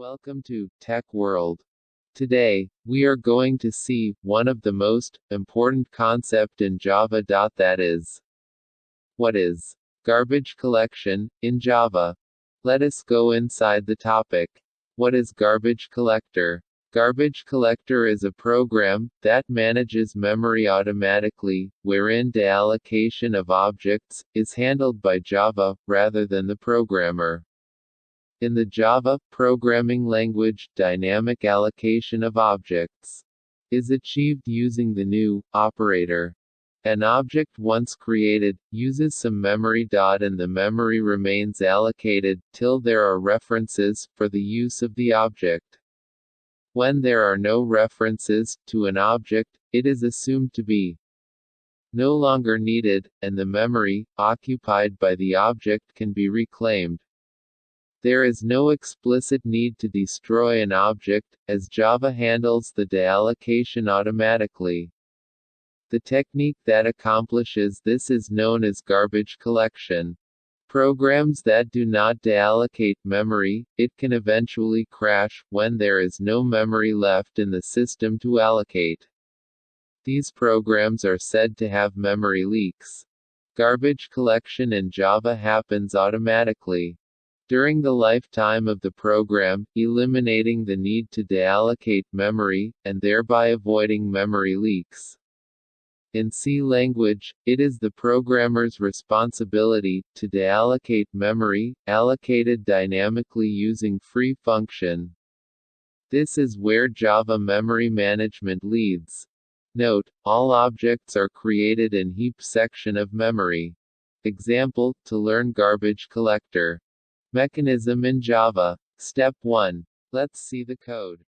Welcome to Tech World. Today, we are going to see one of the most important concept in Java. That is, what is garbage collection in Java? Let us go inside the topic. What is garbage collector? Garbage collector is a program that manages memory automatically, wherein the allocation of objects is handled by Java rather than the programmer. In the Java programming language, dynamic allocation of objects is achieved using the new operator. An object once created uses some memory. And the memory remains allocated till there are references for the use of the object. When there are no references to an object, it is assumed to be no longer needed, and the memory occupied by the object can be reclaimed. There is no explicit need to destroy an object, as Java handles the deallocation automatically. The technique that accomplishes this is known as garbage collection. Programs that do not deallocate memory, it can eventually crash when there is no memory left in the system to allocate. These programs are said to have memory leaks. Garbage collection in Java happens automatically during the lifetime of the program, eliminating the need to deallocate memory, and thereby avoiding memory leaks. In C language, it is the programmer's responsibility to deallocate memory, allocated dynamically using free function. This is where Java memory management leads. Note, all objects are created in heap section of memory. Example, to learn garbage collector mechanism in Java. Step 1. Let's see the code.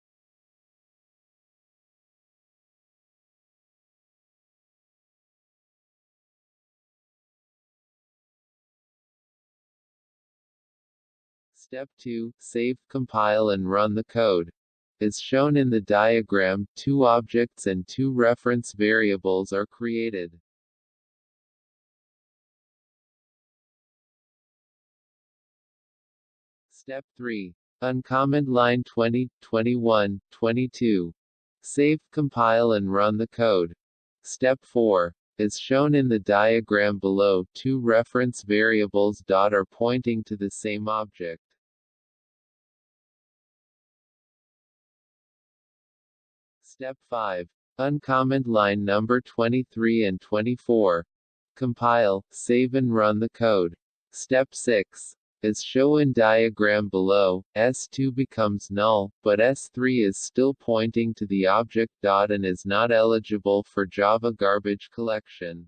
Step 2. Save, compile and run the code. As shown in the diagram, two objects and two reference variables are created. Step 3. Uncomment line 20, 21, 22. Save, compile and run the code. Step 4. As shown in the diagram below, two reference variables are pointing to the same object. Step 5. Uncomment line number 23 and 24. Compile, save and run the code. Step 6. As shown in diagram below, S2 becomes null, but S3 is still pointing to the object. And is not eligible for Java garbage collection.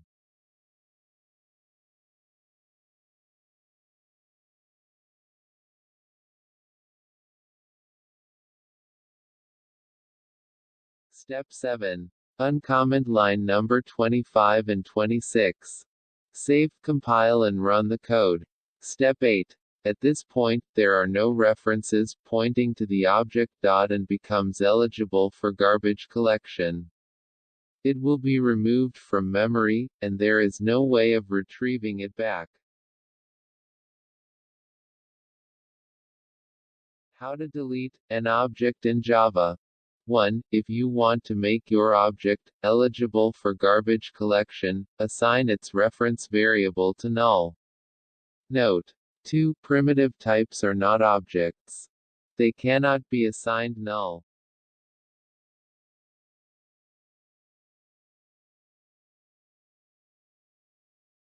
Step 7. Uncomment line number 25 and 26. Save, compile and run the code. Step 8. At this point, there are no references pointing to the object. And becomes eligible for garbage collection. It will be removed from memory, and there is no way of retrieving it back. How to delete an object in Java. 1. If you want to make your object eligible for garbage collection, assign its reference variable to null. Note: 2. Primitive types are not objects. They cannot be assigned null.